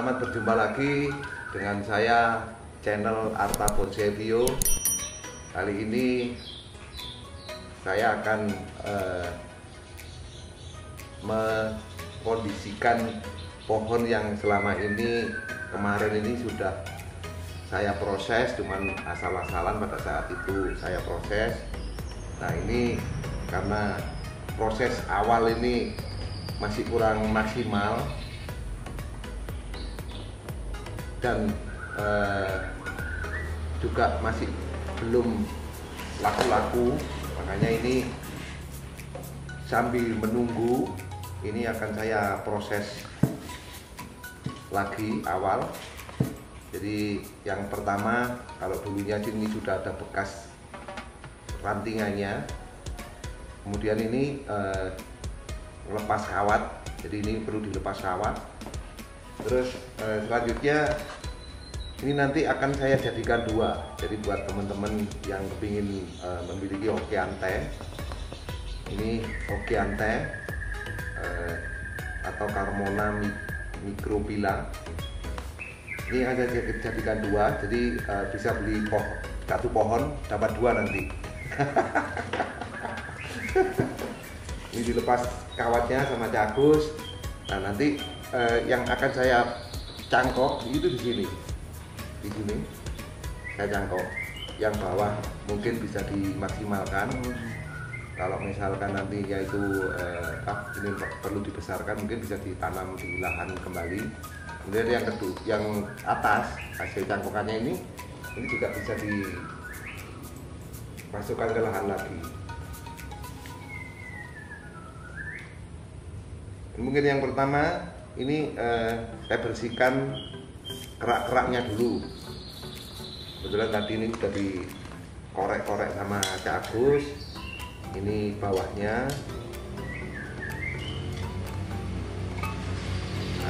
Selamat berjumpa lagi dengan saya channel Arta Bonsai Bio. Kali ini saya akan mengkondisikan pohon yang selama ini kemarin ini sudah saya proses, cuman asal-asalan pada saat itu saya proses. Nah ini karena proses awal ini masih kurang maksimal dan juga masih belum laku-laku, makanya ini sambil menunggu ini akan saya proses lagi awal. Jadi yang pertama, kalau dulunya sini sudah ada bekas rantingannya, kemudian ini lepas kawat, jadi ini perlu dilepas kawat. Terus selanjutnya ini nanti akan saya jadikan dua. Jadi buat teman-teman yang kepingin memiliki Hokianthe, ini Hokianthe atau Carmona microphylla, ini akan saya jadikan dua. Jadi bisa beli satu pohon dapat dua nanti. Ini dilepas kawatnya sama cagus. Nah nanti yang akan saya cangkok itu di sini saya cangkok. Yang bawah mungkin bisa dimaksimalkan. Kalau misalkan nantinya itu ini perlu dibesarkan, mungkin bisa ditanam di lahan kembali. Kemudian yang kedua, yang atas hasil cangkokannya ini juga bisa dimasukkan ke lahan lagi. Mungkin yang pertama ini saya bersihkan kerak-keraknya dulu. Kebetulan tadi ini sudah dikorek-korek sama Cak Agus. Ini bawahnya,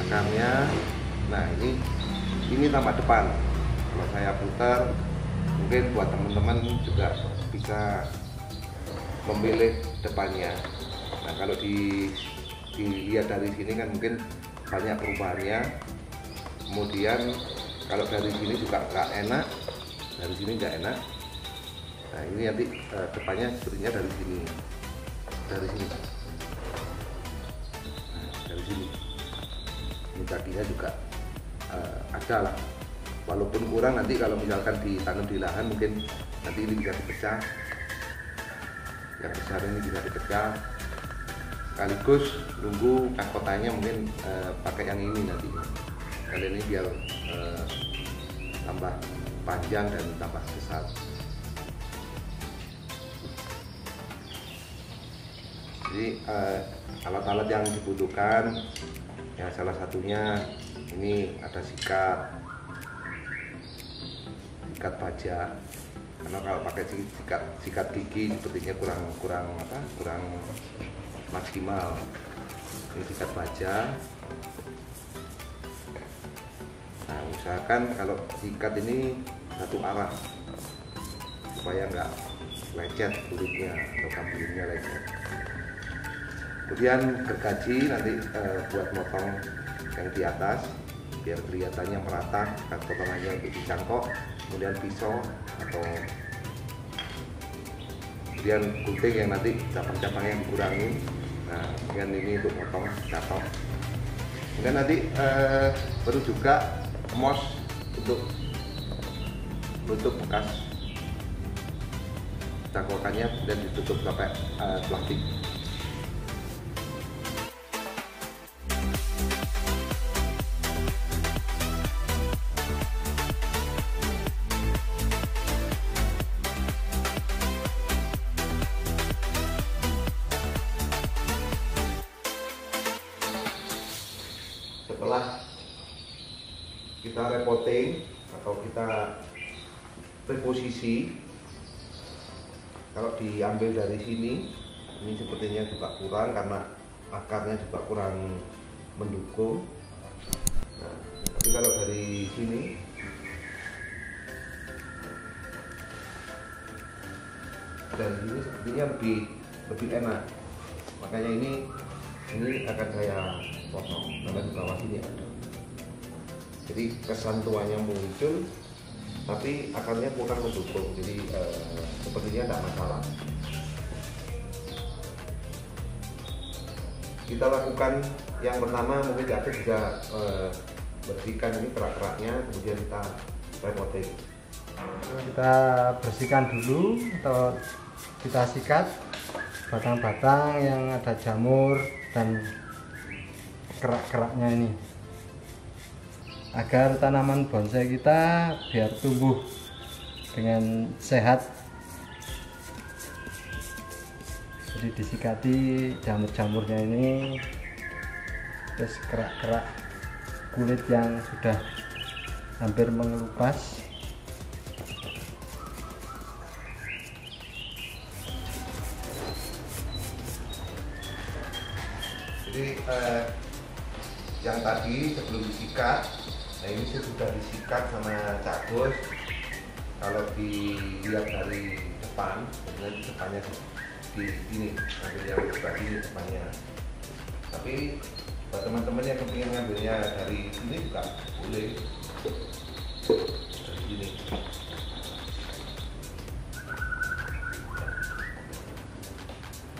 akarnya. Nah ini tampak depan. Kalau saya putar, mungkin buat teman-teman juga bisa memilih depannya. Nah kalau dilihat dari sini kan mungkin banyak perubahannya. Kemudian kalau dari sini juga nggak enak, dari sini nggak enak. Nah ini nanti depannya sepertinya dari sini, nah, dari sini. Ini kakinya juga ada lah, walaupun kurang. Nanti kalau misalkan ditanam di lahan mungkin nanti ini bisa dipecah, yang besar ini bisa dipecah. Sekaligus nunggu mahkotanya mungkin pakai yang ini nanti. Kali ini biar tambah panjang dan tambah besar. Jadi alat-alat yang dibutuhkan ya salah satunya ini ada sikat baja, karena kalau pakai sikat gigi sepertinya kurang maksimal. Ini sikat baja. Nah usahakan kalau sikat ini satu arah supaya nggak lecet kulitnya atau kambilnya lecet. Kemudian gergaji nanti buat motong yang di atas biar kelihatannya merata kan potongannya untuk dicangkok. Kemudian pisau atau kemudian gunting yang nanti cabang-cabangnya dikurangi. Nah kemudian ini untuk potong catok. Kemudian nanti perlu juga mos untuk tutup bekas cangkokannya dan ditutup pakai plastik. Setelah kita repotting atau kita reposisi, kalau diambil dari sini, ini sepertinya juga kurang karena akarnya juga kurang mendukung. Nah, tapi kalau dari sini, dari sini sepertinya lebih enak. Makanya ini akan saya potong karena di bawah sini ada. jadi kesan tuanya muncul tapi akarnya kurang mendukung, jadi sepertinya tidak masalah. Kita lakukan yang pertama, mungkin David bisa bersihkan ini kerak-keraknya, kemudian kita remoting. Kita bersihkan dulu atau kita sikat batang-batang yang ada jamur dan kerak-keraknya ini, agar tanaman bonsai kita biar tumbuh dengan sehat. Jadi disikati jamur-jamurnya ini, terus kerak-kerak kulit yang sudah hampir mengelupas. Jadi yang tadi sebelum disikat, nah ini sudah disikat sama Cak Gus. Kalau dilihat dari depan, sebenarnya depannya di sini, ambil yang sebelah sini depannya. Tapi buat teman-teman yang ingin ngambilnya dari sini juga boleh, dari sini.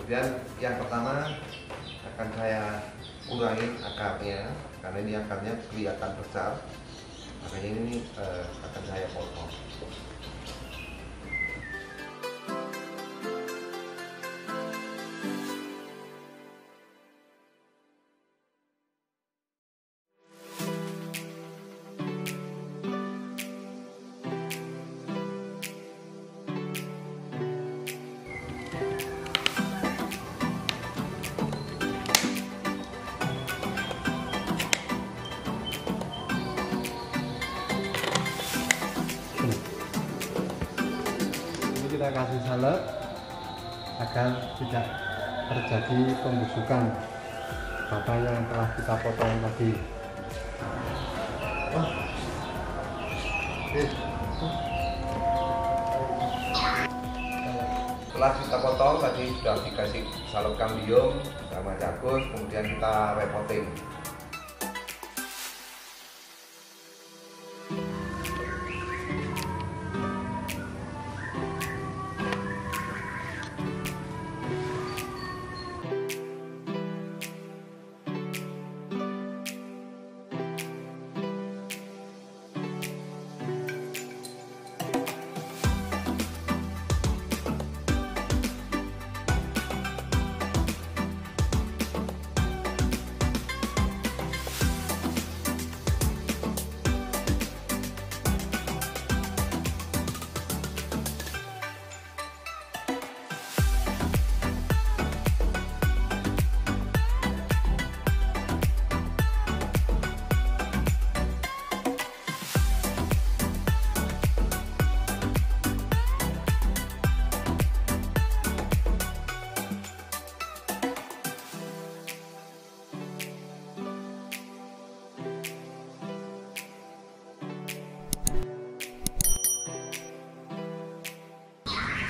Kemudian yang pertama akan saya kurangin akarnya, karena ini akarnya kelihatan besar, makanya ini akan saya potong. Kita kasih salep agar tidak terjadi pembusukan batang yang telah kita potong tadi. Setelah kita potong tadi sudah dikasih salep kambium sama Cak Gus, kemudian kita repoting.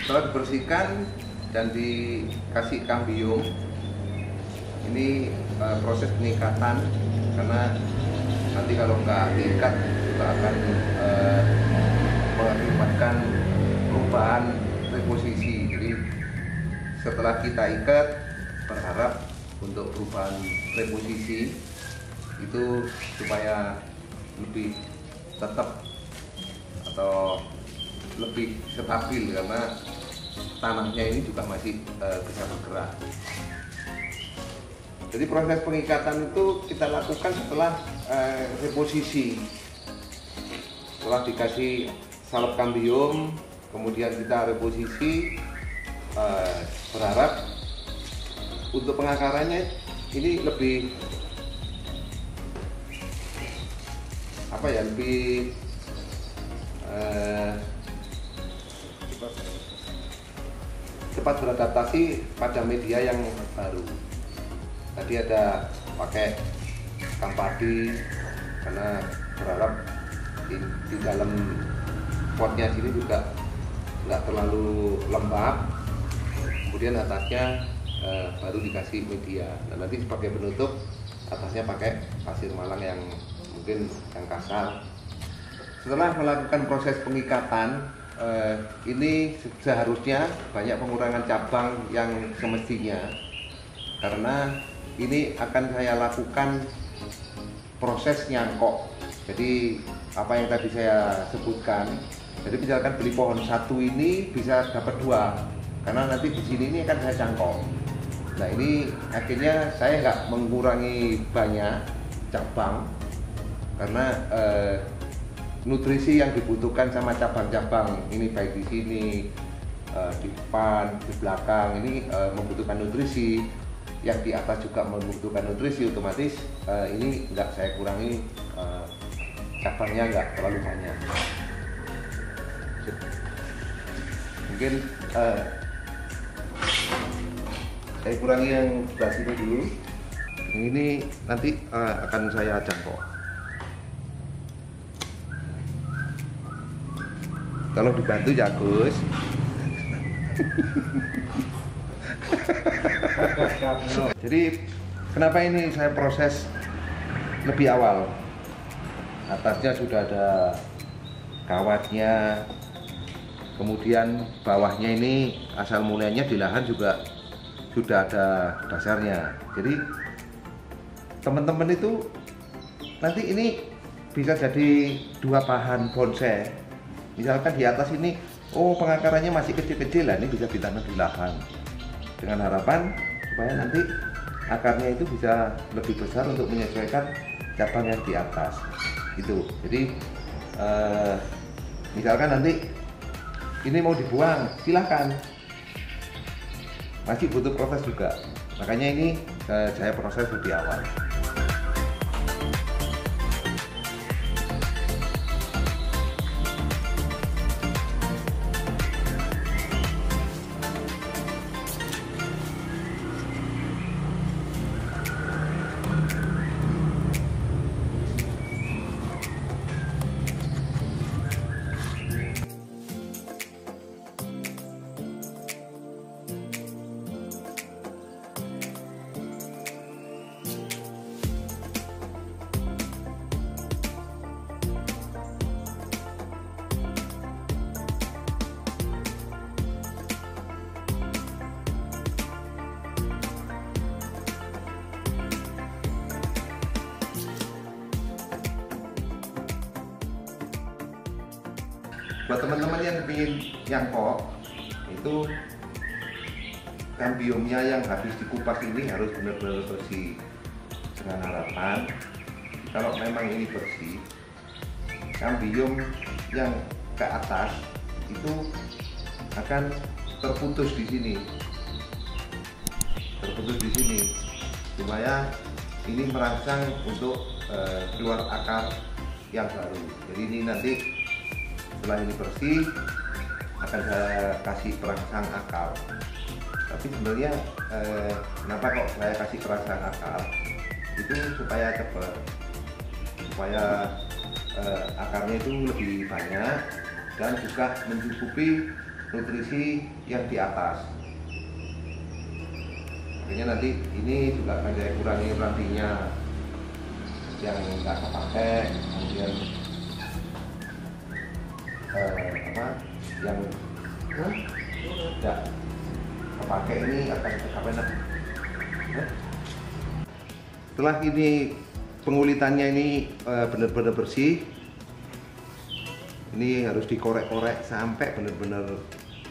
Setelah dibersihkan dan dikasih kambium, ini proses pengikatan, karena nanti kalau nggak diikat juga akan mengakibatkan perubahan reposisi. Jadi setelah kita ikat, berharap untuk perubahan reposisi itu supaya lebih tetap atau lebih stabil, karena tanahnya ini juga masih bisa bergerak. Jadi proses pengikatan itu kita lakukan setelah reposisi, setelah dikasih salep kambium, kemudian kita reposisi. Berharap untuk pengakarannya ini lebih lebih cepat beradaptasi pada media yang baru. Tadi ada pakai kampadi, karena berharap di dalam potnya sini juga nggak terlalu lembab. Kemudian atasnya baru dikasih media, dan nanti sebagai penutup atasnya pakai pasir malang yang mungkin yang kasar. Setelah melakukan proses pengikatan, ini seharusnya banyak pengurangan cabang yang semestinya, karena ini akan saya lakukan proses nyangkok. Jadi apa yang tadi saya sebutkan, jadi misalkan beli pohon satu ini bisa dapat 2, karena nanti di sini ini akan saya cangkok. Nah ini akhirnya saya nggak mengurangi banyak cabang, karena nutrisi yang dibutuhkan sama cabang-cabang ini baik di sini, di depan, di belakang ini membutuhkan nutrisi, yang di atas juga membutuhkan nutrisi, otomatis ini nggak saya kurangi, cabangnya nggak terlalu banyak. Mungkin saya kurangi yang sebelah sini dulu. Ini nanti akan saya cangkok. Kalau dibantu ya Gus. Jadi kenapa ini saya proses lebih awal? Atasnya sudah ada kawatnya, kemudian bawahnya ini asal mulanya di lahan juga sudah ada dasarnya. Jadi teman-teman itu nanti ini bisa jadi 2 pahan bonsai. Misalkan di atas ini, oh pengakarannya masih kecil-kecil lah, ini bisa ditanam di lahan. Dengan harapan supaya nanti akarnya itu bisa lebih besar untuk menyesuaikan cabang yang di atas. Itu. Jadi misalkan nanti ini mau dibuang, silahkan. Masih butuh proses juga. Makanya ini saya proses lebih awal. Buat teman-teman yang ingin nyangkok, itu kambiumnya yang habis dikupas ini harus benar-benar bersih. Dengan harapan kalau memang ini bersih, kambium yang ke atas itu akan terputus di sini, supaya ini merangsang untuk keluar akar yang baru. Jadi ini nanti setelah ini bersih akan saya kasih perangsang akar. Tapi sebenarnya kenapa kok saya kasih perangsang akar? Itu supaya cepat, supaya akarnya itu lebih banyak dan juga mencukupi nutrisi yang di atas. Makanya nanti ini juga akan saya kurangi rantingnya yang nggak kepakai, kemudian yang tidak kepake ini akan enak. Setelah ini pengulitannya ini benar-benar bersih, ini harus dikorek-korek sampai benar-benar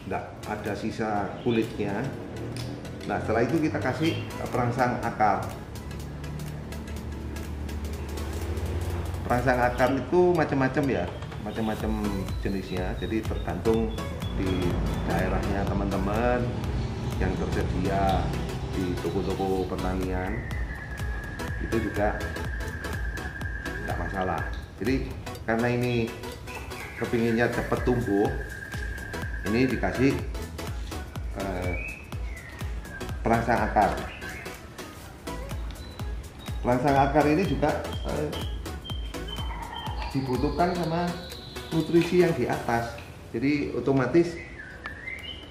tidak ada sisa kulitnya. Nah setelah itu kita kasih perangsang akar. Perangsang akar itu macam-macam ya, macam-macam jenisnya, jadi tergantung di daerahnya teman-teman yang tersedia di toko-toko pertanian, itu juga tidak masalah. Jadi karena ini kepinginnya cepat tumbuh, ini dikasih perangsang akar. Perangsang akar ini juga dibutuhkan sama nutrisi yang di atas, jadi otomatis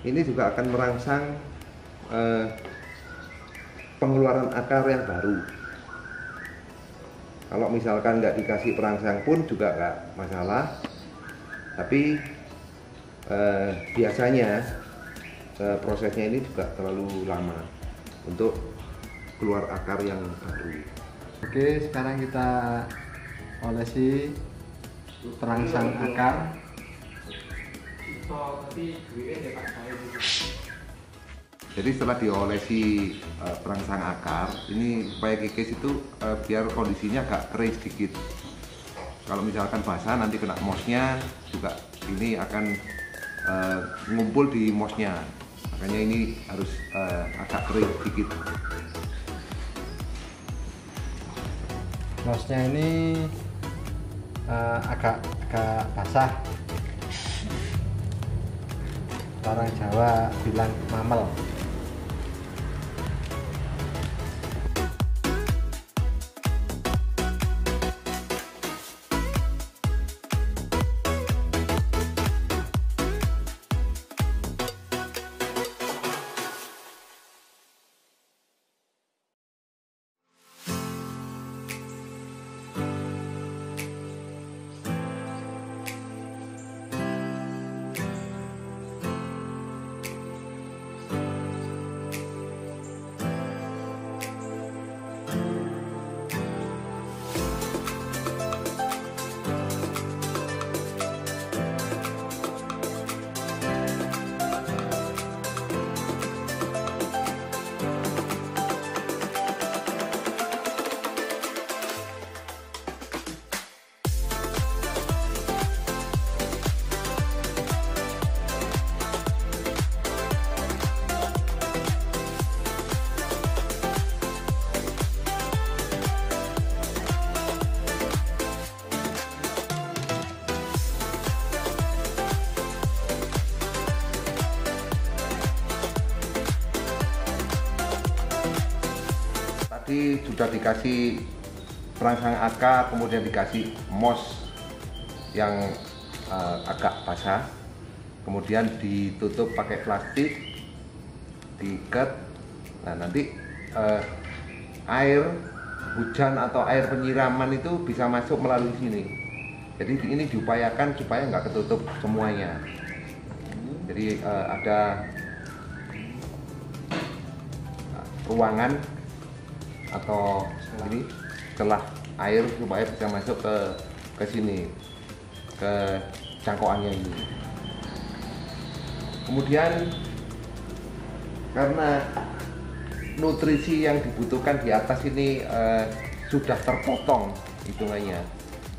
ini juga akan merangsang pengeluaran akar yang baru. Kalau misalkan nggak dikasih perangsang pun juga nggak masalah, tapi biasanya prosesnya ini juga terlalu lama untuk keluar akar yang baru. Oke, sekarang kita olesi perangsang akar. Jadi setelah diolesi perangsang akar, ini supaya kikis itu biar kondisinya agak kering sedikit. Kalau misalkan basah nanti kena mossnya juga, ini akan ngumpul di mossnya. Makanya ini harus agak kering sedikit. Mossnya ini agak basah. Orang Jawa bilang mamel. Tadi sudah dikasih perangsang akar, kemudian dikasih moss yang agak basah, kemudian ditutup pakai plastik, diikat. Nah, nanti air hujan atau air penyiraman itu bisa masuk melalui sini. Jadi ini diupayakan supaya nggak ketutup semuanya. Jadi ada ruangan atau ini celah air supaya bisa masuk ke sini, ke cangkokannya ini. Kemudian karena nutrisi yang dibutuhkan di atas ini sudah terpotong hitungannya,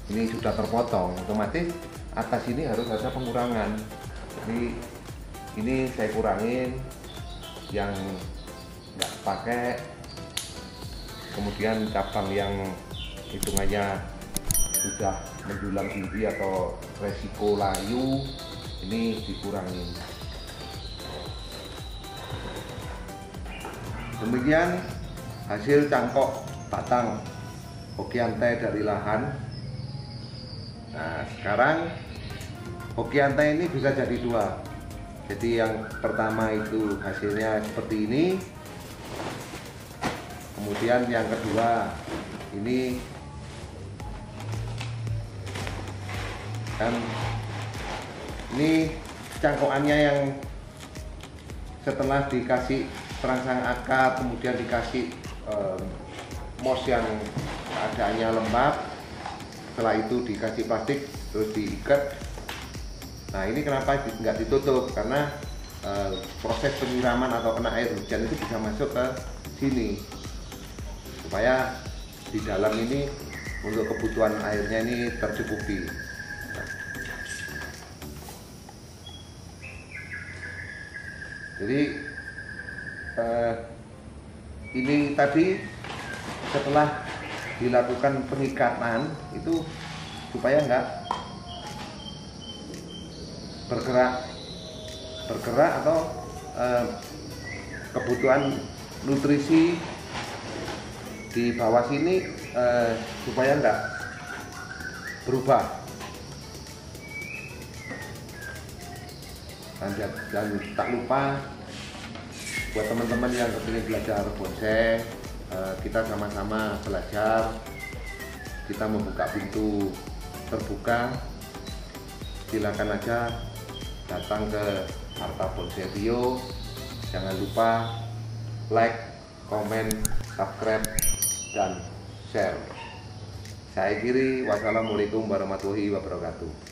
ini sudah terpotong, otomatis atas ini harus ada pengurangan. Jadi ini saya kurangin yang nggak pakai, kemudian cabang yang hitungannya sudah mendulang tinggi atau resiko layu ini dikurangin. Demikian hasil cangkok batang Hokianthai dari lahan. Nah, sekarang Hokianthai ini bisa jadi dua. Jadi yang pertama itu hasilnya seperti ini. Kemudian yang kedua ini kan ini cangkokannya yang setelah dikasih perangsang akar, kemudian dikasih moss yang keadaannya lembab, setelah itu dikasih plastik terus diikat. Nah, ini kenapa nggak ditutup, karena proses penyiraman atau kena air hujan itu bisa masuk ke sini, supaya di dalam ini untuk kebutuhan airnya ini tercukupi. Jadi ini tadi setelah dilakukan pengikatan itu supaya nggak bergerak atau kebutuhan nutrisi di bawah sini supaya nggak berubah. Dan tak lupa buat teman-teman yang ingin belajar bonsai, kita sama-sama belajar. kita membuka pintu terbuka, silakan aja datang ke Harta Bonsai Bio. Jangan lupa like, komen, subscribe, dan share. Saya akhiri, wassalamualaikum warahmatullahi wabarakatuh.